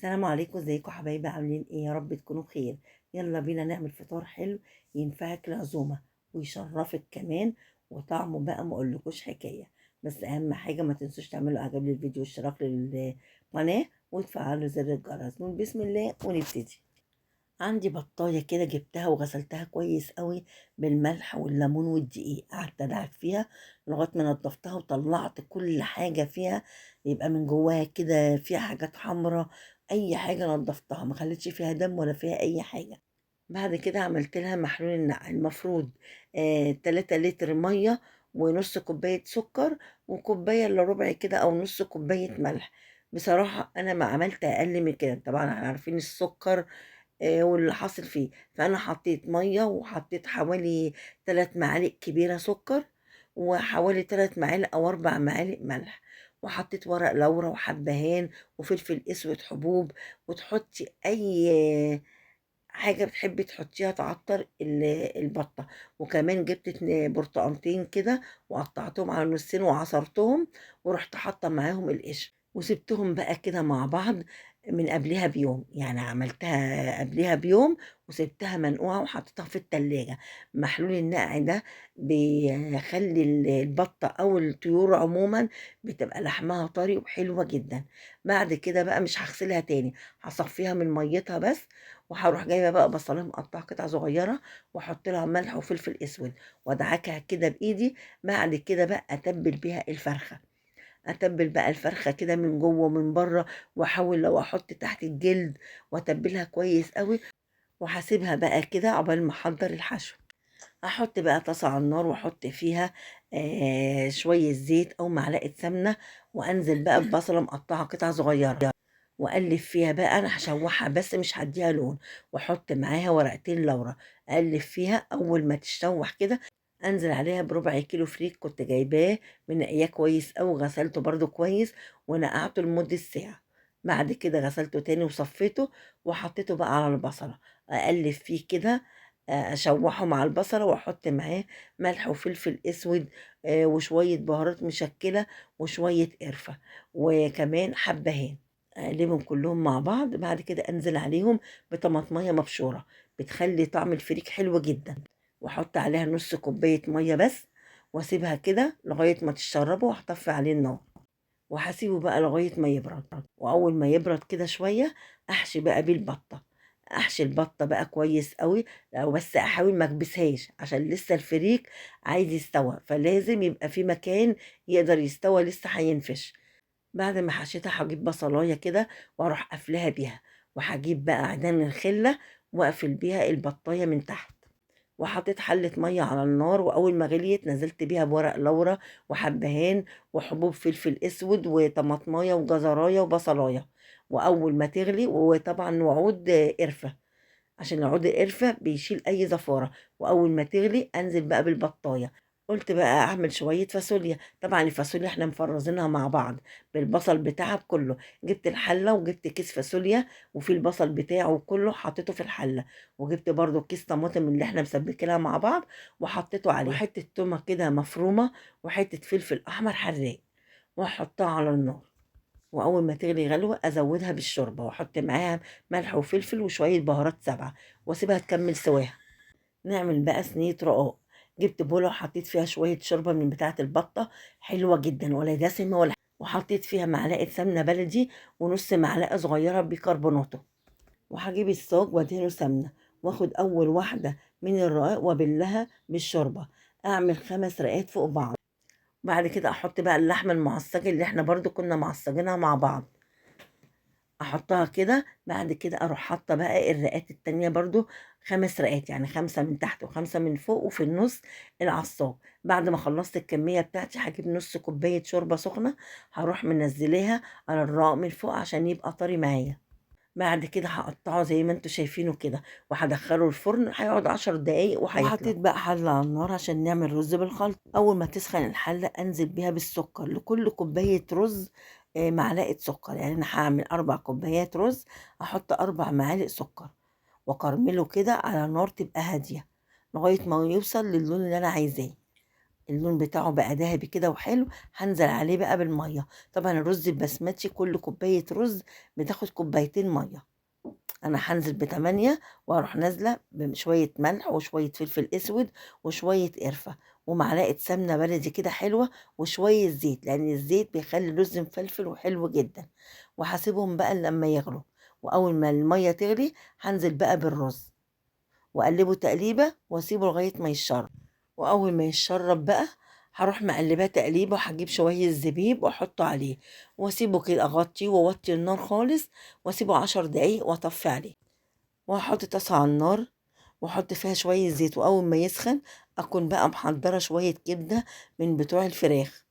السلام عليكم، ازيكم حبايبي؟ عاملين ايه؟ يا رب تكونوا بخير. يلا بينا نعمل فطار حلو ينفعك العزومه ويشرفك كمان، وطعمه بقى ما اقولكوش حكايه. بس اهم حاجه ما تنسوش تعملوا اعجاب للفيديو واشتراك للقناه وتفعلوا زر الجرس. نقول بسم الله ونبتدي. عندي بطايه كده جبتها وغسلتها كويس قوي بالملح والليمون والدقيق، قعدت ادعك فيها لغايه ما نضفتها وطلعت كل حاجه فيها، يبقى من جواها كده فيها حاجات حمراء. اي حاجه نضفتها ما خليتش فيها دم ولا فيها اي حاجه. بعد كده عملت لها محلول النقع. المفروض 3 لتر ميه ونص كوبايه سكر وكوبايه الا ربع كده او نص كوبايه ملح. بصراحه انا ما عملت اقل من كده، طبعا احنا عارفين السكر واللي حاصل فيه. فانا حطيت ميه وحطيت حوالي 3 معالق كبيره سكر، وحوالي 3 معالق او 4 معالق ملح، وحطيت ورق لورا وحبهان وفلفل اسود حبوب. وتحطي اي حاجه بتحبي تحطيها تعطر البطه. وكمان جبت برتقانتين كده وقطعتهم على نصين وعصرتهم، ورحت حاطه معاهم القشر وسبتهم بقى كده مع بعض من قبلها بيوم. يعني عملتها قبلها بيوم وسبتها منقوعة وحطيتها في التلاجة. محلول النقع ده بيخلي البطة أو الطيور عموما بتبقى لحمها طري وحلوة جدا. بعد كده بقى مش هغسلها تاني، هصفيها من ميتها بس، وهروح جايبة بقى بصلاية مقطعة قطع صغيرة واحط لها ملح وفلفل اسود وادعكها كده بايدي. بعد كده بقى اتبل بيها الفرخة، اتبل بقى الفرخه كده من جوه ومن بره، واحاول لو احط تحت الجلد واتبلها كويس قوي. وهسيبها بقى كده عقبال ما احضر الحشو. احط بقى طاسه على النار واحط فيها شويه زيت او معلقه سمنه، وانزل بقى ببصله مقطعه قطع صغيره واقلب فيها بقى. انا هشوحها بس مش هديها لون، واحط معاها ورقتين لورا. اقلب فيها اول ما تشوح كده انزل عليها بربع كيلو فريك كنت جايباه منقياه كويس اوي، غسلته برضو كويس ونقعته لمدة ساعة. بعد كده غسلته تاني وصفيته وحطيته بقى على البصلة، اقلب فيه كده، اشوحه مع البصلة واحط معاه ملح وفلفل اسود، وشوية بهارات مشكلة وشوية قرفة وكمان حبهان. اقلبهم كلهم مع بعض. بعد كده انزل عليهم بطماطمية مبشورة بتخلي طعم الفريك حلو جدا، واحط عليها نص كوباية مية بس، واسيبها كده لغاية ما تشربه، وهطفي عليه النار وهسيبه بقى لغاية ما يبرد. واول ما يبرد كده شوية احشي بقى بيه البطة. احشي البطة بقى كويس قوي، لو بس احاول ما اكبسهاش عشان لسه الفريك عايز يستوى، فلازم يبقى في مكان يقدر يستوى لسه هينفش. بعد ما حشيتها هجيب بصلايه كده واروح قافلاها بيها، وهجيب بقى عيدان الخله واقفل بيها البطايه من تحت. وحطيت حلة مية على النار، وأول ما غليت نزلت بيها بورق لورا وحبهان وحبوب فلفل أسود وطماطماية وجزراية وبصلاية. وأول ما تغلي، وطبعا وعود قرفة عشان عود القرفة بيشيل أي زفارة. وأول ما تغلي أنزل بقى بالبطاية. قلت بقى أعمل شوية فاصوليا. طبعا الفاصوليا احنا مفرزينها مع بعض بالبصل بتاعها كله. جبت الحلة وجبت كيس فاصوليا وفي البصل بتاعه كله حطيته في الحلة، وجبت برضو كيس طماطم اللي احنا مسبكينها مع بعض وحطيته عليه، وحتة تومة كده مفرومة وحتة فلفل أحمر حراق، وأحطها على النار. واول ما تغلي غلوه ازودها بالشوربه واحط معاها ملح وفلفل وشويه بهارات سبعه، واسيبها تكمل سواها. نعمل بقى صينيه رقاق. جبت بوله وحطيت فيها شويه شوربه من بتاعه البطه، حلوه جدا ولا دسمه ولا، وحطيت فيها معلقه سمنه بلدي ونص معلقه صغيره بيكربوناتو. وهجيب الصاج وادهنه سمنه، واخد اول واحده من الرقاق وابلها بالشوربه، اعمل 5 رقات فوق بعض. بعد كده احط بقى اللحمه المعصجه اللي احنا برضو كنا معصجينها مع بعض، احطها كده. بعد كده اروح حاطه بقى الرقات التانية برضو، 5 رقات يعني 5 من تحت و5 من فوق وفي النص العصاج. بعد ما خلصت الكمية بتاعتي هجيب نص كوباية شوربة سخنة، هروح منزلاها على الرق من فوق عشان يبقى طري معايا. بعد كده هقطعه زي ما انتوا شايفينه كده، وهدخله الفرن هيقعد 10 دقايق وهيطلع. وحطيت بقى حلة على النار عشان نعمل رز بالخلط. اول ما تسخن الحلة انزل بيها بالسكر. لكل كوباية رز معلقة سكر، يعني انا هعمل 4 كوبايات رز، احط 4 معالق سكر واكرمله كده على نار تبقى هادية لغاية ما يوصل للون اللي انا عايزاه. اللون بتاعه بقى دهبي كده وحلو، هانزل عليه بقى بالمَيّة. طبعًا الرز البسمتي كل كوباية رز بتاخد كوبايتين مَيّة. أنا هانزل ب8 وأروح نازلة بشوية ملح وشوية فلفل أسود وشوية قرفة ومعلقة سمنة بلدي كده حلوة وشوية زيت، لأن الزيت بيخلّي الرز مفلفل وحلو جدًا، وهاسيبهم بقى لمّا يغلوا، وأول ما المَيّة تغلي هانزل بقى بالرز وأقلّبه تقليبة وأسيبه لغاية ما يتشرّب، وأول ما يتشرّب بقى هاروح مقلّباه تقليبة وهاجيب شوية زبيب وأحطه عليه وأسيبه كده أغطّيه وأوطّي النار خالص وأسيبه 10 دقايق وأطفّي عليه. وهاحط طاسة على النار واحط فيها شوية زيت واول ما يسخن اكون بقى محضرة شوية كبدة من بتوع الفراخ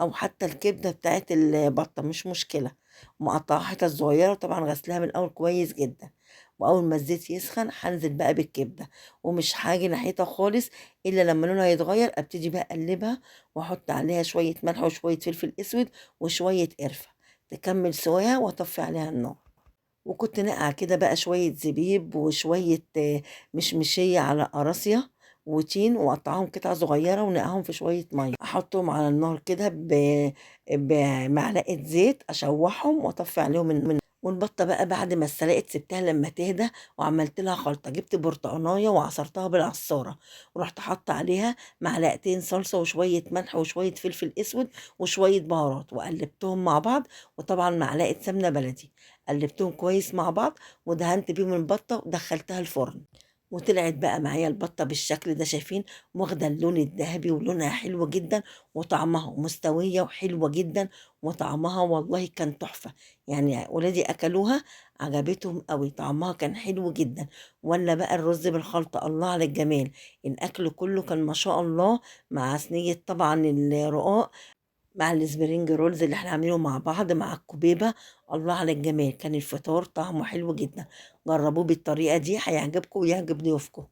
او حتى الكبدة بتاعت البطة مش مشكلة، مقطعة حتت صغيرة وطبعا غسلها من الاول كويس جدا. واول ما الزيت يسخن هنزل بقى بالكبدة ومش هاجي ناحيتها خالص الا لما لونها يتغير ابتدي بقى اقلبها واحط عليها شوية ملح وشوية فلفل اسود وشوية قرفة تكمل سواها واطفي عليها النار. وكنت ناقعة كده بقى شوية زبيب وشوية مشمشية على قراصية وتين وأقطعهم قطع صغيرة ونقعهم في شوية مية أحطهم على النار كده بمعلقة زيت أشوحهم وأطفي عليهم والبطة بقى بعد ما اتسلقت سبتها لما تهدى وعملت لها خلطة، جبت برتقانية وعصرتها بالعصارة ورحت حاطة عليها معلقتين صلصة وشوية ملح وشوية فلفل اسود وشوية بهارات وقلبتهم مع بعض، وطبعا معلقة سمنة بلدي قلبتهم كويس مع بعض ودهنت بيهم البطة ودخلتها الفرن. وطلعت بقى معايا البطة بالشكل ده شايفين، واخدة اللون الذهبي ولونها حلو جدا وطعمها مستوية وحلوة جدا وطعمها والله كان تحفة. يعني ولادي أكلوها عجبتهم قوي طعمها كان حلو جدا. ولا بقى الرز بالخلطة الله على الجمال، الأكل كله كان ما شاء الله مع صينية طبعا الرقاق مع السبرينج رولز اللي احنا عاملينه مع بعض مع الكوبيبة. الله على الجمال، كان الفطار طعمه حلو جدا. جربوه بالطريقة دي هيعجبكم ويعجب ضيوفكم.